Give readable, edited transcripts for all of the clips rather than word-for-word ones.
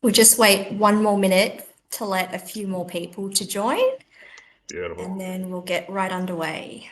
We'll just wait 1 more minute to let a few more people to join. Beautiful. And then we'll get right underway.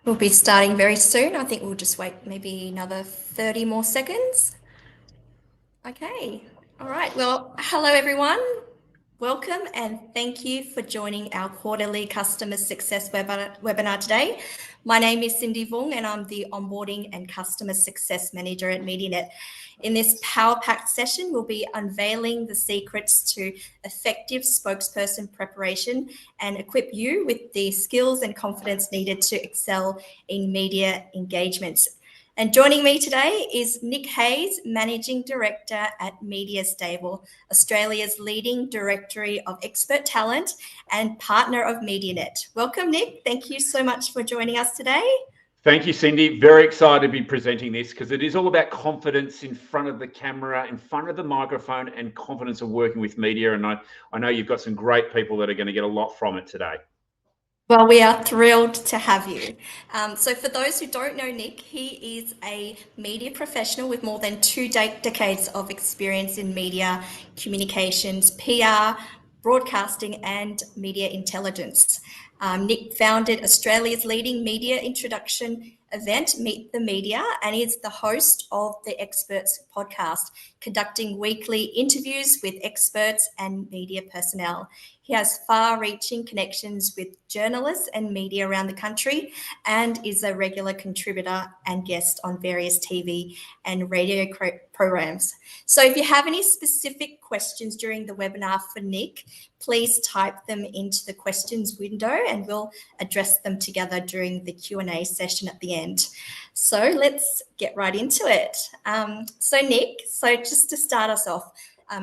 We'll be starting very soon. I think we'll just wait maybe another 30 more seconds. Okay. All right. Well, hello, everyone. Welcome and thank you for joining our quarterly customer success webinar today. My name is Cindy Vuong and I'm the onboarding and customer success manager at Medianet. In this power-packed session, we'll be unveiling the secrets to effective spokesperson preparation and equip you with the skills and confidence needed to excel in media engagements. And joining me today is Nic Hayes, Managing Director at Media Stable, Australia's leading directory of expert talent and partner of Medianet. Welcome, Nic. Thank you so much for joining us today. Thank you, Cindy. Very excited to be presenting this because it is all about confidence in front of the camera, in front of the microphone, and confidence of working with media. And I know you've got some great people that are going to get a lot from it today. Well, we are thrilled to have you. So for those who don't know Nic, he is a media professional with more than 2 decades of experience in media, communications, PR, broadcasting and media intelligence. Nic founded Australia's leading media introduction event, Meet the Media, and is the host of the Experts podcast, conducting weekly interviews with experts and media personnel. He has far-reaching connections with journalists and media around the country and is a regular contributor and guest on various TV and radio programs. So if you have any specific questions during the webinar for Nic, please type them into the questions window and we'll address them together during the Q&A session at the end. So let's get right into it. So Nic, just to start us off,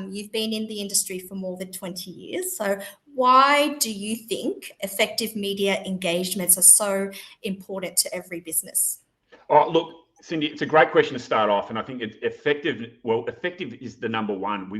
you've been in the industry for more than 20 years. So why do you think effective media engagements are so important to every business? Oh, look, Cindy, it's a great question to start off. And I think it's effective. Well, effective is the number one.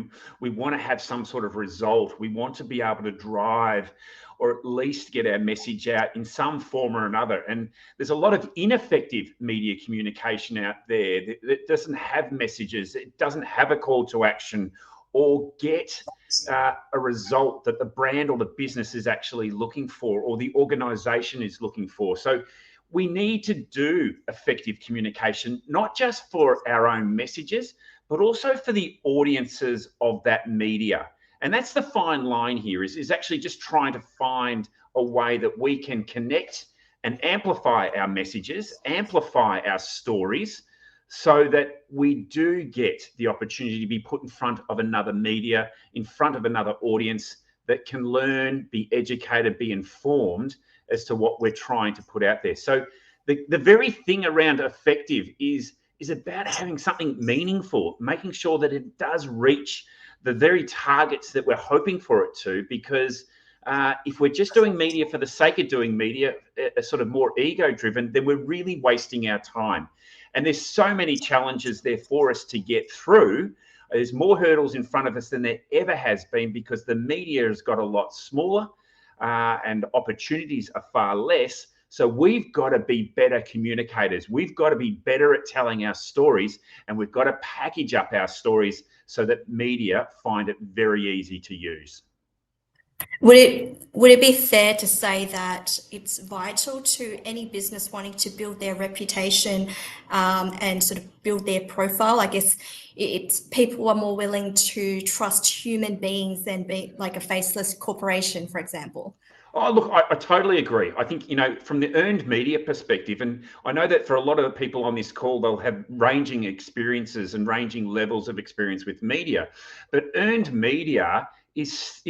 We want to have some sort of result. We want to be able to drive or at least get our message out in some form or another. And there's a lot of ineffective media communication out there that doesn't have messages. It doesn't have a call to action or get a result that the brand or the business is actually looking for or the organization is looking for. So we need to do effective communication, not just for our own messages, but also for the audiences of that media. And that's the fine line here is actually just trying to find a way that we can connect and amplify our messages, amplify our stories, so that we do get the opportunity to be put in front of another media, in front of another audience that can learn, be educated, be informed as to what we're trying to put out there. So the very thing around effective is about having something meaningful, making sure that it does reach the very targets that we're hoping for it to, because if we're just doing media for the sake of doing media, sort of more ego-driven, then we're really wasting our time. And there's so many challenges there for us to get through. There's more hurdles in front of us than there ever has been because the media has got a lot smaller and opportunities are far less. So we've got to be better communicators. We've got to be better at telling our stories, and we've got to package up our stories so that media find it very easy to use. Would it be fair to say that it's vital to any business wanting to build their reputation and sort of build their profile? I guess it's people are more willing to trust human beings than be like a faceless corporation, for example. Oh, look, I totally agree. I think, from the earned media perspective, and I know that for a lot of the people on this call, they'll have ranging experiences and ranging levels of experience with media, but earned media is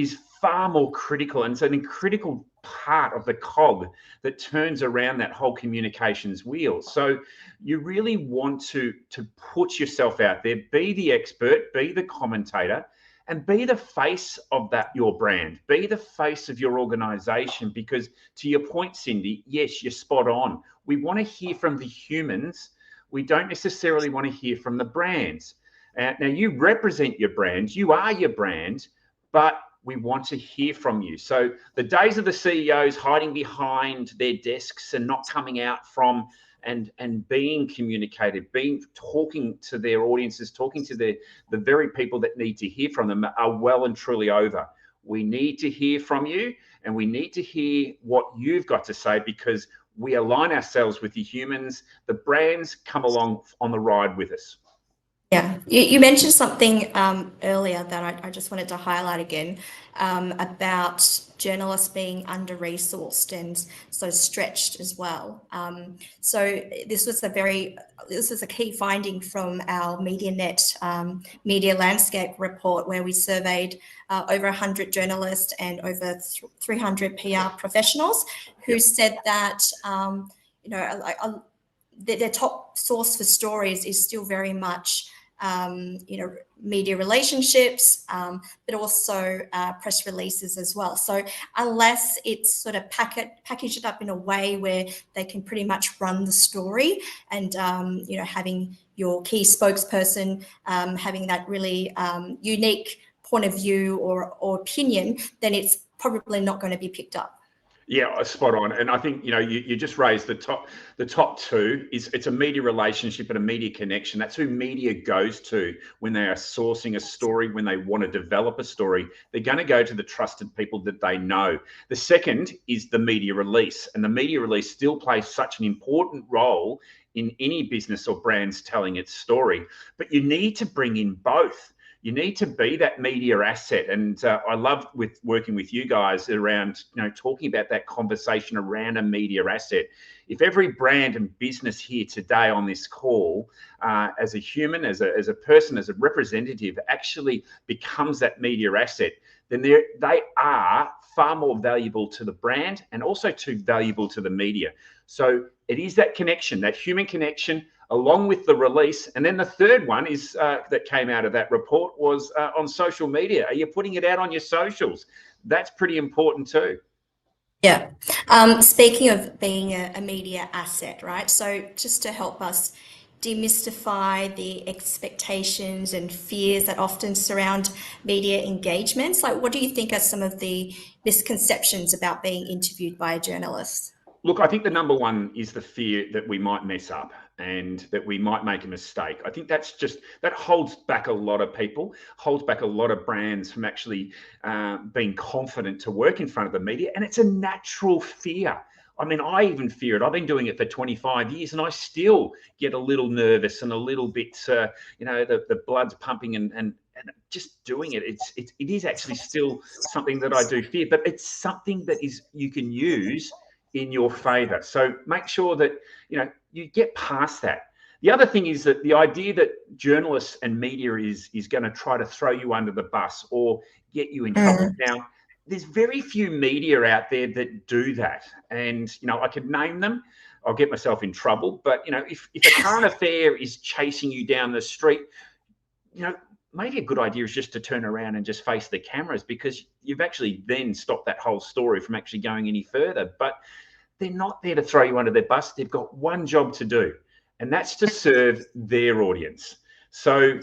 far more critical, and it's a critical part of the cog that turns around that whole communications wheel. So you really want to put yourself out there, be the expert, be the commentator, and be the face of your brand, be the face of your organization. Because to your point, Cindy, yes, you're spot on. We want to hear from the humans. We don't necessarily want to hear from the brands. Now, you represent your brand, you are your brand, but we want to hear from you. So the days of the CEOs hiding behind their desks and not coming out from and being communicative, talking to their audiences, talking to the very people that need to hear from them are well and truly over. We need to hear from you, and we need to hear what you've got to say, because we align ourselves with the humans. The brands come along on the ride with us. Yeah, you mentioned something earlier that I just wanted to highlight again, about journalists being under-resourced and so stretched as well. So this was a key finding from our Medianet media landscape report, where we surveyed over 100 journalists and over 300 PR professionals who said that their top source for stories is still very much media relationships, but also press releases as well. So unless it's sort of packaged up in a way where they can pretty much run the story, and having your key spokesperson having that really unique point of view or opinion, then it's probably not going to be picked up. Yeah, spot on. And I think, you just raised the top two. It's a media relationship and a media connection. That's who media goes to when they are sourcing a story, when they want to develop a story. They're going to go to the trusted people that they know. The second is the media release, and the media release still plays such an important role in any business or brand's telling its story. But you need to bring in both. You need to be that media asset. And I love working with you guys around, talking about that conversation around a media asset. If every brand and business here today on this call, as a human, as a person, as a representative, actually becomes that media asset, then they are far more valuable to the brand and also too valuable to the media. So it is that connection, that human connection, along with the release. And then the third one is that came out of that report was on social media. Are you putting it out on your socials? That's pretty important too. Yeah. Speaking of being a media asset, right? So just to help us demystify the expectations and fears that often surround media engagements, like what do you think are some of the misconceptions about being interviewed by a journalist? Look, I think the number one is the fear that we might mess up and that we might make a mistake. I think that holds back a lot of people, holds back a lot of brands from actually being confident to work in front of the media. And it's a natural fear. I mean, I even fear it. I've been doing it for 25 years and I still get a little nervous and a little bit, the blood's pumping and just doing it. It is actually still something that I do fear, but it's something that you can use in your favor. So make sure that, you get past that. The other thing is that the idea that journalists and media is going to try to throw you under the bus or get you in trouble. Now, there's very few media out there that do that. And, I could name them. I'll get myself in trouble. But, if a current affair is chasing you down the street, maybe a good idea is just to turn around and just face the cameras, because you've actually then stopped that whole story from actually going any further. But they're not there to throw you under their bus. They've got one job to do, and that's to serve their audience. So,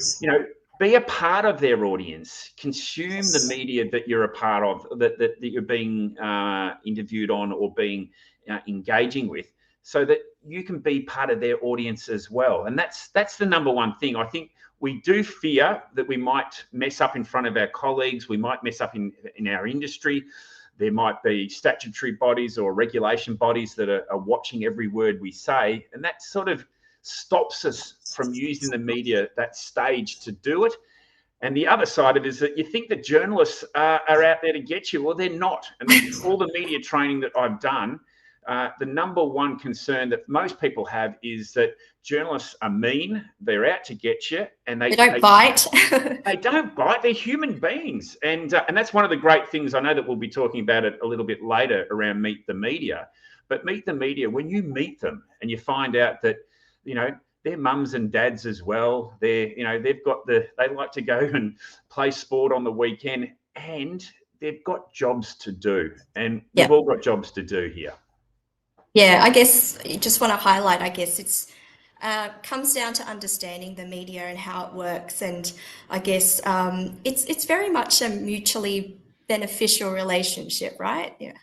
be a part of their audience, consume the media that you're a part of, that you're being interviewed on or being engaging with, so that you can be part of their audience as well. And that's the number one thing. I think we do fear that we might mess up in front of our colleagues. We might mess up in our industry. There might be statutory bodies or regulation bodies that are watching every word we say. And that sort of stops us from using the media at that stage to do it. And the other side of it is that you think that journalists are out there to get you. Well, they're not. And all the media training that I've done, the number one concern that most people have is that journalists are mean, they're out to get you, and they don't bite. They don't bite. They're human beings, and that's one of the great things. I know that we'll be talking about it a little bit later around Meet the Media, but Meet the Media, when you meet them and you find out that they're mums and dads as well. They're, they've got they like to go and play sport on the weekend, and they've got jobs to do, and we've all got jobs to do here. Yeah, I guess you just want to highlight, I guess it's comes down to understanding the media and how it works. And I guess it's very much a mutually beneficial relationship, right? Yeah.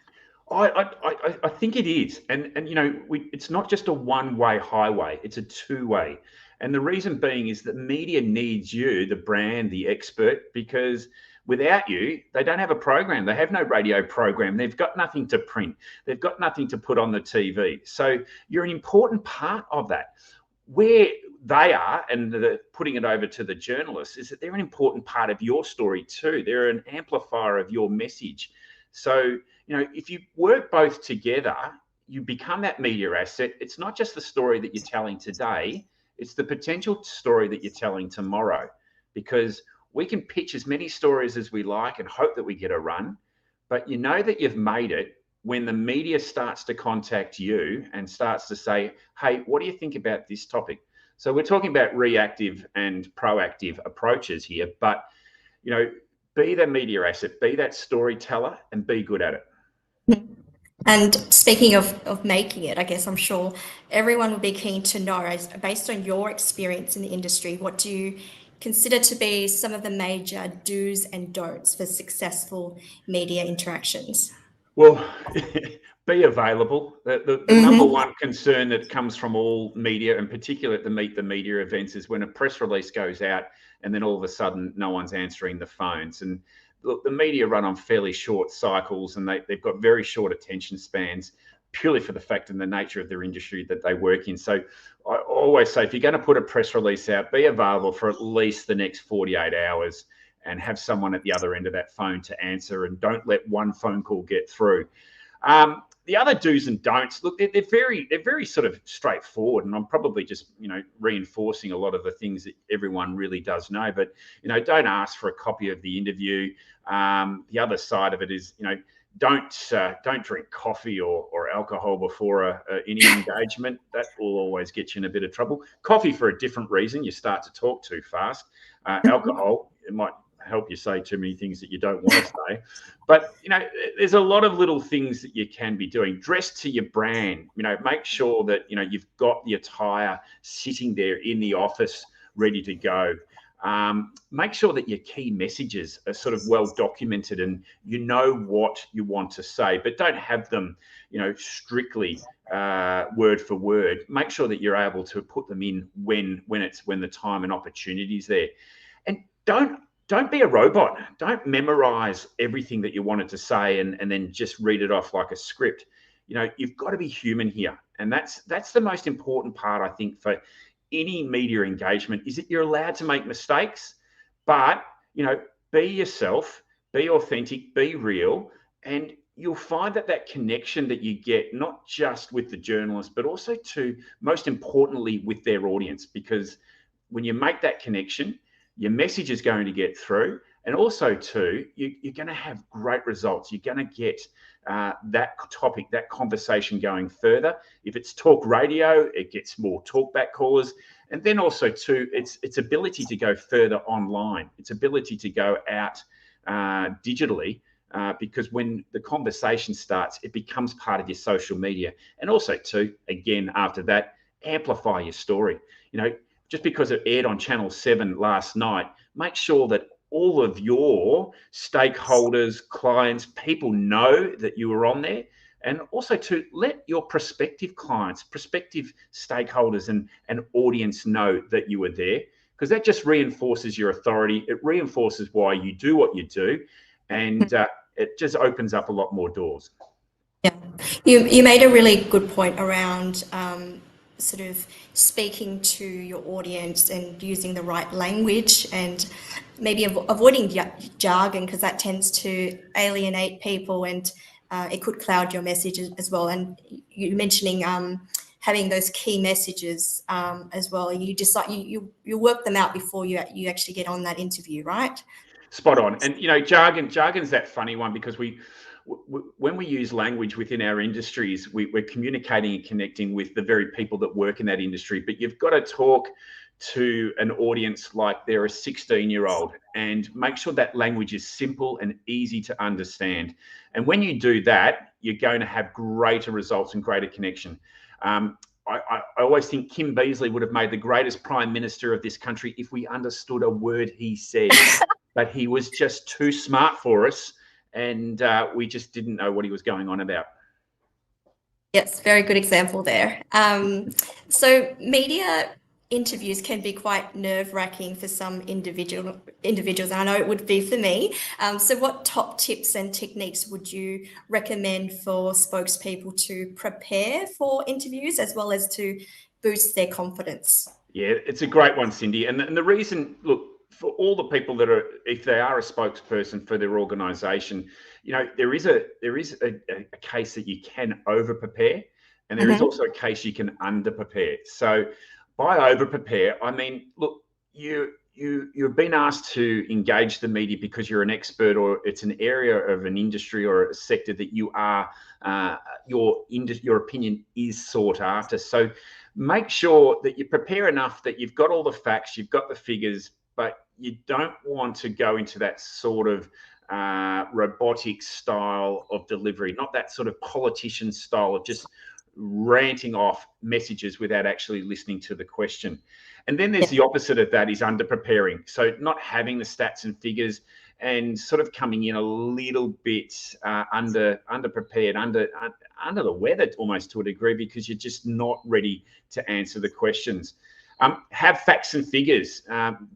I think it is, and it's not just a one-way highway; it's a two-way. And the reason being is that media needs you, the brand, the expert, because without you, they don't have a program. They have no radio program. They've got nothing to print. They've got nothing to put on the TV. So you're an important part of that. Where they are, and putting it over to the journalists, is that they're an important part of your story too. They're an amplifier of your message. So, if you work both together, you become that media asset. It's not just the story that you're telling today, it's the potential story that you're telling tomorrow, because we can pitch as many stories as we like and hope that we get a run, but you know that you've made it when the media starts to contact you and starts to say, hey, what do you think about this topic? So we're talking about reactive and proactive approaches here, but, be the media asset, be that storyteller, and be good at it. And speaking of making it, I guess I'm sure everyone would be keen to know, based on your experience in the industry, what do you consider to be some of the major do's and don'ts for successful media interactions? Well, be available. The number one concern that comes from all media, and particularly at the Meet the Media events, is when a press release goes out and then all of a sudden no one's answering the phones. And look, the media run on fairly short cycles, and they've got very short attention spans, purely for the fact and the nature of their industry that they work in. So I always say, if you're going to put a press release out, be available for at least the next 48 hours and have someone at the other end of that phone to answer, and don't let one phone call get through. The other do's and don'ts, look, they're very sort of straightforward, and I'm probably just reinforcing a lot of the things that everyone really does know. But don't ask for a copy of the interview. The other side of it is don't drink coffee or alcohol before any engagement. That will always get you in a bit of trouble. Coffee for a different reason. You start to talk too fast. Alcohol, it might help you say too many things that you don't want to say. But there's a lot of little things that you can be doing. Dress to your brand. Make sure that you've got the attire sitting there in the office ready to go. Make sure that your key messages are sort of well documented and you know what you want to say, but don't have them strictly word for word. Make sure that you're able to put them in when the time and opportunity is there. And don't be a robot. Don't memorize everything that you wanted to say and then just read it off like a script. You've got to be human here. And that's the most important part, I think, for any media engagement, is that you're allowed to make mistakes, but, be yourself, be authentic, be real, and you'll find that connection that you get, not just with the journalist, but also most importantly, with their audience, because when you make that connection, your message is going to get through. And also too, you're going to have great results. You're going to get that topic, that conversation going further. If it's talk radio, it gets more talkback callers. And then also too, its ability to go further online, its ability to go out digitally, because when the conversation starts, it becomes part of your social media. And also too, again, after that, amplify your story. Just because it aired on Channel 7 last night, make sure that all of your stakeholders, clients, people know that you were on there. And also to let your prospective clients, prospective stakeholders and audience know that you were there, because that just reinforces your authority. It reinforces why you do what you do. And it just opens up a lot more doors. Yeah, you made a really good point around sort of speaking to your audience and using the right language and maybe avoiding jargon, because that tends to alienate people and it could cloud your message as well. And you mentioning having those key messages as well. You decide you work them out before you actually get on that interview, right? Spot on. And jargon's that funny one, because we when we use language within our industries, we're communicating and connecting with the very people that work in that industry. But you've got to talk to an audience like they're a 16-year-old and make sure that language is simple and easy to understand. And when you do that, you're going to have greater results and greater connection. I always think Kim Beazley would have made the greatest prime minister of this country if we understood a word he said. But he was just too smart for us, and we just didn't know what he was going on about. Yes, very good example there. So media interviews can be quite nerve-wracking for some individuals. I know it would be for me. So what top tips and techniques would you recommend for spokespeople to prepare for interviews as well as to boost their confidence? Yeah, it's a great one, Cindy. And the reason, look, for all the people that are, if they are a spokesperson for their organisation, you know, there is a case that you can over prepare, and there is also a case you can under prepare. So by over prepare, I mean, look, you've been asked to engage the media because you're an expert, or it's an area of an industry or a sector that you are, your opinion is sought after. So make sure that you prepare enough that you've got all the facts, you've got the figures, but you don't want to go into that sort of robotic style of delivery, not that sort of politician style of just ranting off messages without actually listening to the question. And then there's the opposite of that, is under preparing. So not having the stats and figures and sort of coming in a little bit under prepared, under the weather almost to a degree, because you're just not ready to answer the questions. Have facts and figures.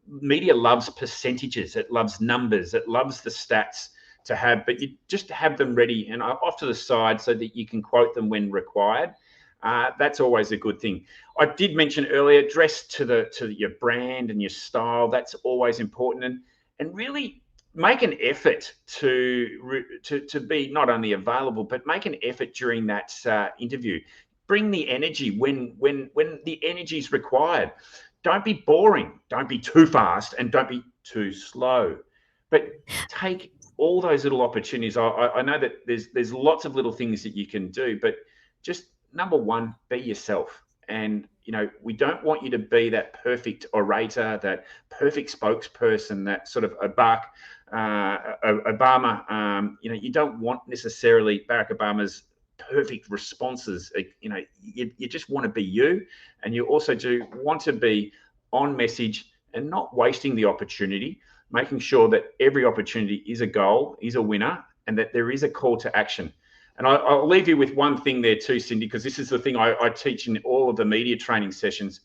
Media loves percentages. It loves numbers. It loves the stats to have, but you just have them ready and off to the side so that you can quote them when required. That's always a good thing. I did mention earlier, dress to your brand and your style. That's always important, and really make an effort to be not only available, but make an effort during that interview. Bring the energy when the energy is required. Don't be boring. Don't be too fast, and don't be too slow. But take all those little opportunities. I know that there's lots of little things that you can do, but just number one, be yourself. And you know, we don't want you to be that perfect orator, that perfect spokesperson, that sort of Obama. You know, you don't want necessarily Barack Obama's perfect responses. You know, you just want to be you, and you also do want to be on message and not wasting the opportunity, making sure that every opportunity is a goal, is a winner, and that there is a call to action. And I'll leave you with one thing there too, Cindy, because this is the thing I teach in all of the media training sessions.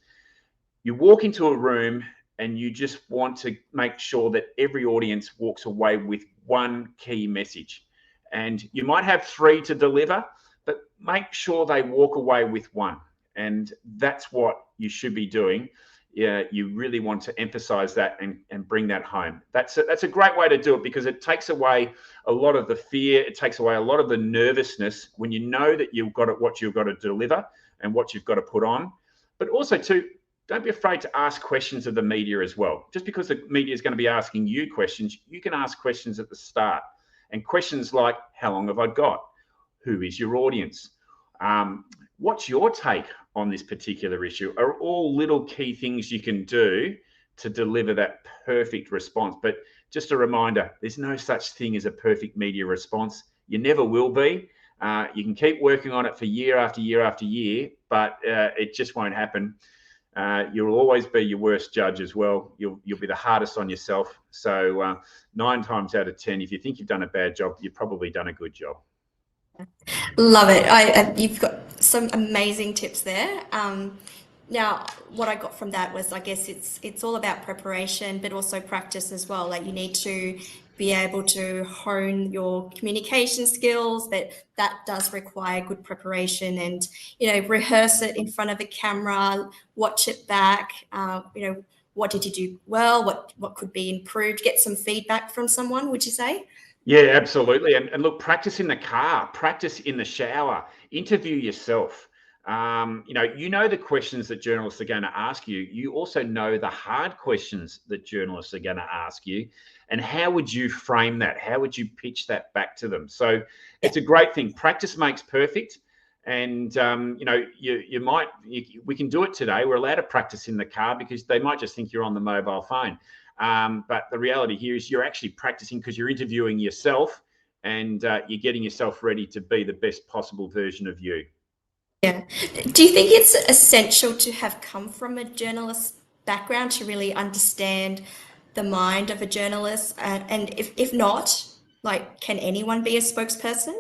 You walk into a room and you just want to make sure that every audience walks away with one key message. And you might have three to deliver, but make sure they walk away with one. And that's what you should be doing. Yeah, you really want to emphasize that and bring that home. That's a great way to do it, because it takes away a lot of the fear. It takes away a lot of the nervousness when you know that you've got what you've got to deliver and what you've got to put on. But also too, don't be afraid to ask questions of the media as well. Just because the media is going to be asking you questions, you can ask questions at the start. And questions like, how long have I got? Who is your audience? What's your take on this particular issue? Are all little key things you can do to deliver that perfect response. But just a reminder, there's no such thing as a perfect media response. You never will be. You can keep working on it for year after year after year, but it just won't happen. You'll always be your worst judge as well. You'll be the hardest on yourself. So 9 times out of 10, if you think you've done a bad job, you've probably done a good job. Love it. You've got some amazing tips there. Now, what I got from that was, I guess it's all about preparation, but also practice as well. Like, you need to be able to hone your communication skills, but that does require good preparation, and, you know, rehearse it in front of a camera, watch it back. You know, what did you do well? What could be improved? Get some feedback from someone, would you say? Yeah, absolutely. And look, practice in the car, practice in the shower, interview yourself. You know the questions that journalists are going to ask you. You also know the hard questions that journalists are going to ask you. And how would you frame that? How would you pitch that back to them? So it's a great thing. Practice makes perfect. And, we can do it today. We're allowed to practice in the car because they might just think you're on the mobile phone. But the reality here is you're actually practicing because you're interviewing yourself and you're getting yourself ready to be the best possible version of you. Yeah. Do you think it's essential to have come from a journalist background to really understand the mind of a journalist? And if not, like, can anyone be a spokesperson?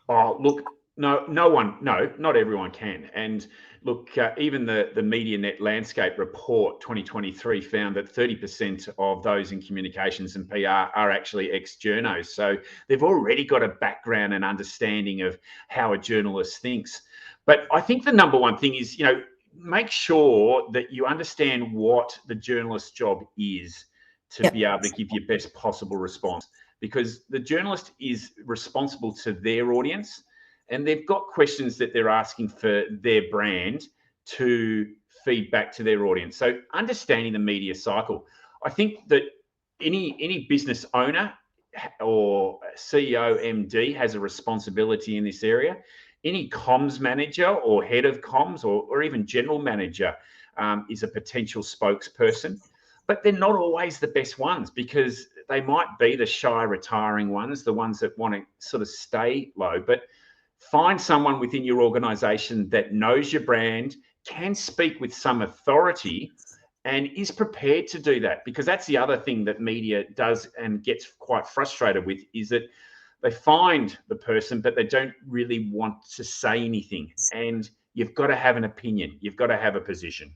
Oh, look, not everyone can. And look, even the Medianet Landscape Report 2023 found that 30% of those in communications and PR are actually ex-journos. So they've already got a background and understanding of how a journalist thinks. But I think the number one thing is, make sure that you understand what the journalist's job is to be able to give your best possible response, because the journalist is responsible to their audience and they've got questions that they're asking for their brand to feed back to their audience. So understanding the media cycle. I think that any business owner or CEO, MD has a responsibility in this area. Any comms manager or head of comms or even general manager is a potential spokesperson. But they're not always the best ones because they might be the shy, retiring ones, the ones that want to sort of stay low. But find someone within your organization that knows your brand, can speak with some authority, and is prepared to do that. Because that's the other thing that media does and gets quite frustrated with, is that they find the person, but they don't really want to say anything. And you've got to have an opinion. You've got to have a position.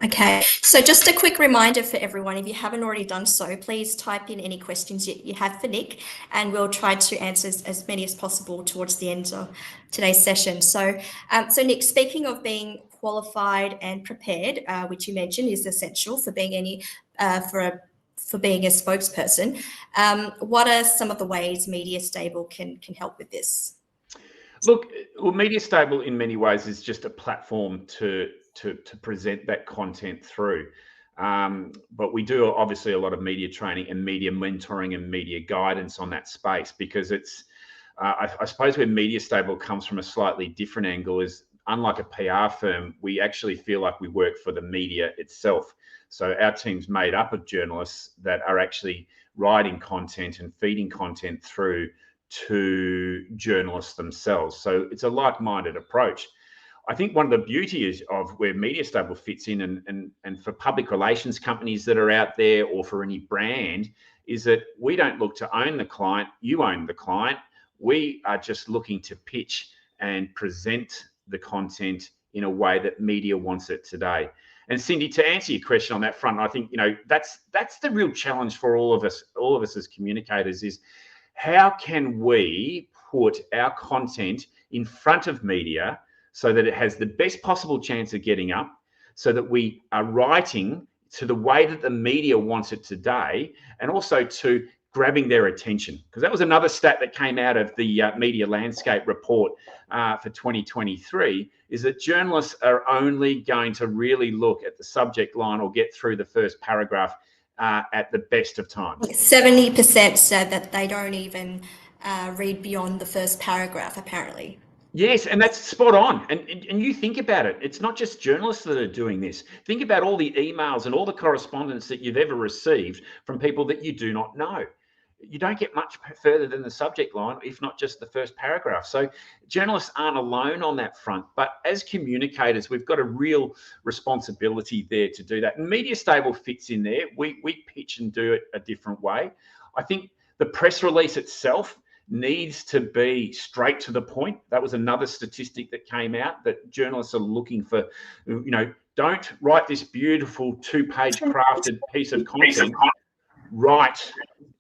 Okay, so just a quick reminder for everyone, if you haven't already done so, please type in any questions you have for Nic, and we'll try to answer as many as possible towards the end of today's session. So Nic, speaking of being qualified and prepared, which you mentioned is essential for being for being a spokesperson, what are some of the ways Media Stable can help with this? Look, well, Media Stable in many ways is just a platform to present that content through. But we do obviously a lot of media training and media mentoring and media guidance on that space, because it's, I suppose where Media Stable comes from a slightly different angle is, unlike a PR firm, we actually feel like we work for the media itself. So our team's made up of journalists that are actually writing content and feeding content through to journalists themselves. So it's a like-minded approach. I think one of the beauties of where Media Stable fits in, and for public relations companies that are out there, or for any brand, is that we don't look to own the client, you own the client. We are just looking to pitch and present the content in a way that media wants it today. And Cindy, to answer your question on that front, I think, that's the real challenge for all of us as communicators, is how can we put our content in front of media so that it has the best possible chance of getting up, so that we are writing to the way that the media wants it today, and also to grabbing their attention. Because that was another stat that came out of the Media Landscape Report for 2023, is that journalists are only going to really look at the subject line or get through the first paragraph at the best of times. 70% said that they don't even read beyond the first paragraph, apparently. Yes, and that's spot on. And you think about it, it's not just journalists that are doing this. Think about all the emails and all the correspondence that you've ever received from people that you do not know. You don't get much further than the subject line, if not just the first paragraph. So journalists aren't alone on that front. But as communicators, we've got a real responsibility there to do that. And Media Stable fits in there. We pitch and do it a different way. I think the press release itself needs to be straight to the point. That was another statistic that came out, that journalists are looking for, don't write this beautiful 2-page crafted piece of content. Write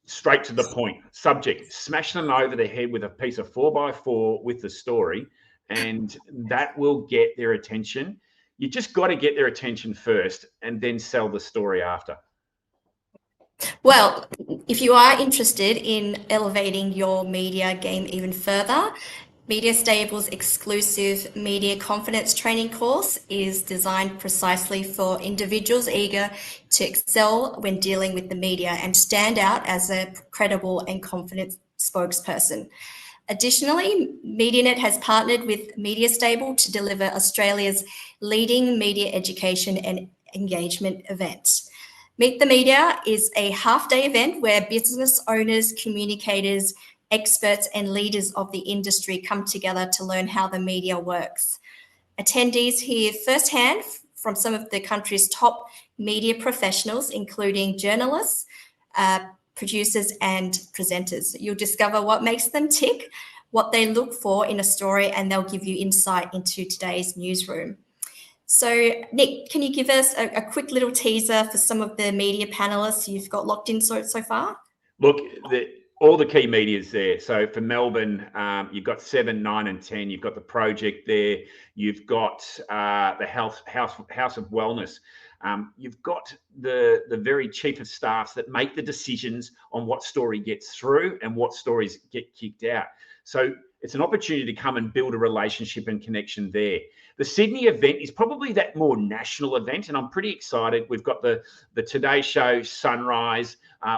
straight to the point. Subject, smash them over the head with a piece of 4x4 with the story, and that will get their attention. You just got to get their attention first and then sell the story after. Well, if you are interested in elevating your media game even further, MediaStable's exclusive Media Confidence Training course is designed precisely for individuals eager to excel when dealing with the media and stand out as a credible and confident spokesperson. Additionally, Medianet has partnered with MediaStable to deliver Australia's leading media education and engagement event. Meet the Media is a half-day event where business owners, communicators, experts and leaders of the industry come together to learn how the media works. Attendees hear firsthand from some of the country's top media professionals, including journalists, producers and presenters. You'll discover what makes them tick, what they look for in a story, and they'll give you insight into today's newsroom. So, Nic, can you give us a quick little teaser for some of the media panelists you've got locked in so far? Look, all the key media is there. So for Melbourne, you've got 7, 9 and 10. You've got the project there. You've got the House of Wellness. You've got the very chief of staffs that make the decisions on what story gets through and what stories get kicked out. So it's an opportunity to come and build a relationship and connection there. The Sydney event is probably that more national event, and I'm pretty excited. We've got the Today Show, Sunrise.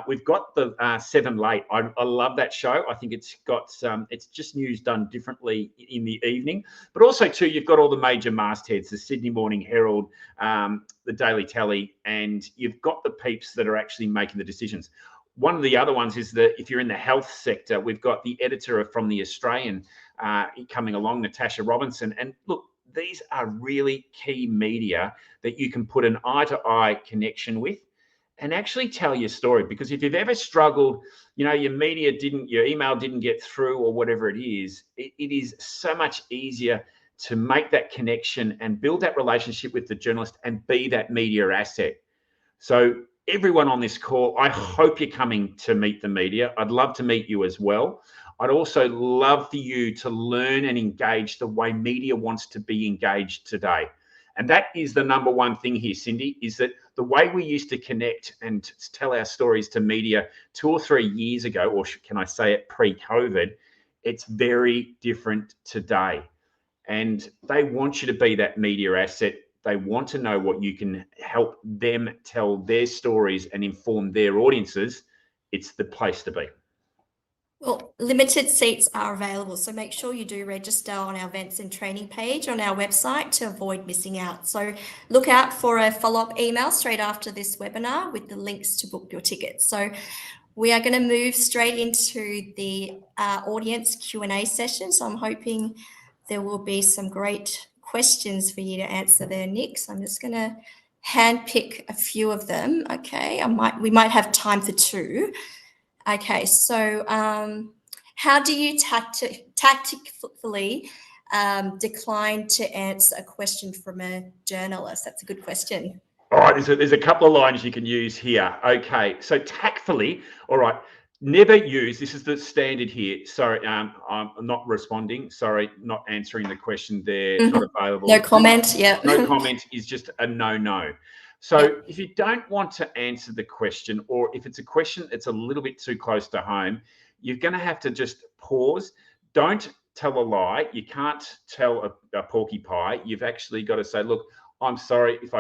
We've got the 7 Late. I love that show. I think it's got it's just news done differently in the evening. But also too, you've got all the major mastheads, the Sydney Morning Herald, the Daily Tally, and you've got the peeps that are actually making the decisions. One of the other ones is that if you're in the health sector, we've got the editor from The Australian coming along, Natasha Robinson. And look, these are really key media that you can put an eye-to-eye connection with and actually tell your story. Because if you've ever struggled, you know, your email didn't get through or whatever it is so much easier to make that connection and build that relationship with the journalist and be that media asset. So everyone on this call, I hope you're coming to meet the media. I'd love to meet you as well. I'd also love for you to learn and engage the way media wants to be engaged today. And that is the number one thing here, Cindy, is that the way we used to connect and tell our stories to media 2 or 3 years ago, or can I say it pre-COVID, it's very different today. And they want you to be that media asset. They want to know what you can help them tell their stories and inform their audiences. It's the place to be. Well, limited seats are available, so make sure you do register on our events and training page on our website to avoid missing out. So look out for a follow-up email straight after this webinar with the links to book your tickets. So we are going to move straight into the audience Q&A session. So I'm hoping there will be some great questions for you to answer there, Nic. So I'm just going to handpick a few of them. Okay, we might have time for 2. Okay, so how do you tactically decline to answer a question from a journalist? That's a good question. All right, there's a couple of lines you can use here. Okay, so tactfully, all right, never use, this is the standard here. Sorry, I'm not responding. Sorry, not answering the question there, not available. No comment, yeah. No comment is just a no. So if you don't want to answer the question, or if it's a question that's a little bit too close to home, you're going to have to just pause. Don't tell a lie. You can't tell a porky pie. You've actually got to say, look, I'm sorry, if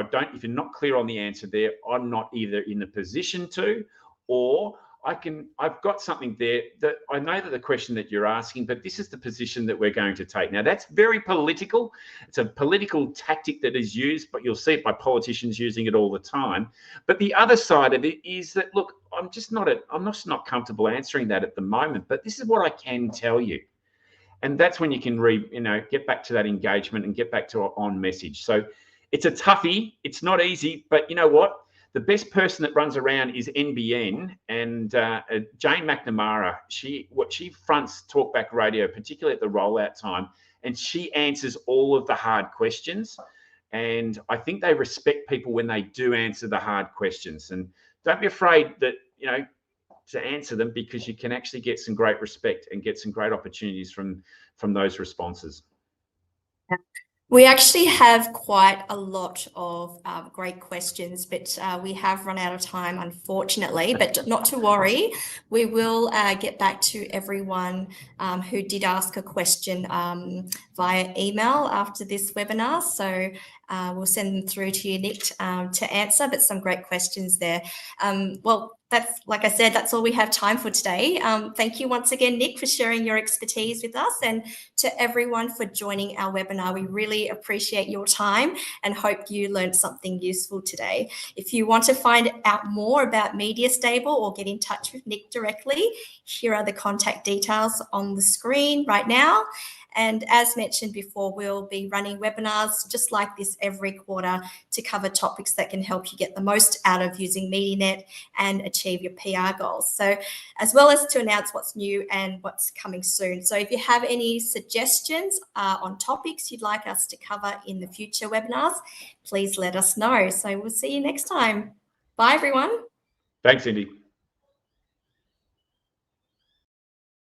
you're not clear on the answer there, I'm not either in the position to, or I've got something there that I know that the question that you're asking, but this is the position that we're going to take. Now, that's very political. It's a political tactic that is used, but you'll see it by politicians using it all the time. But the other side of it is that, look, I'm just not comfortable answering that at the moment, but this is what I can tell you. And that's when you can get back to that engagement and get back to on message. So it's a toughie. It's not easy, but you know what? The best person that runs around is NBN, and Jane McNamara. She fronts Talkback Radio, particularly at the rollout time, and she answers all of the hard questions. And I think they respect people when they do answer the hard questions. And don't be afraid that to answer them, because you can actually get some great respect and get some great opportunities from those responses. We actually have quite a lot of great questions, but we have run out of time, unfortunately. But not to worry, we will get back to everyone who did ask a question via email after this webinar. So we'll send them through to you, Nic, to answer, but some great questions there. Well, that's, like I said, that's all we have time for today. Thank you once again, Nic, for sharing your expertise with us, and to everyone for joining our webinar. We really appreciate your time and hope you learned something useful today. If you want to find out more about Media Stable or get in touch with Nic directly, here are the contact details on the screen right now. And as mentioned before, we'll be running webinars just like this every quarter to cover topics that can help you get the most out of using Medianet and achieve your PR goals. So, as well as to announce what's new and what's coming soon. So if you have any suggestions on topics you'd like us to cover in the future webinars, please let us know. So we'll see you next time. Bye, everyone. Thanks, Cindy.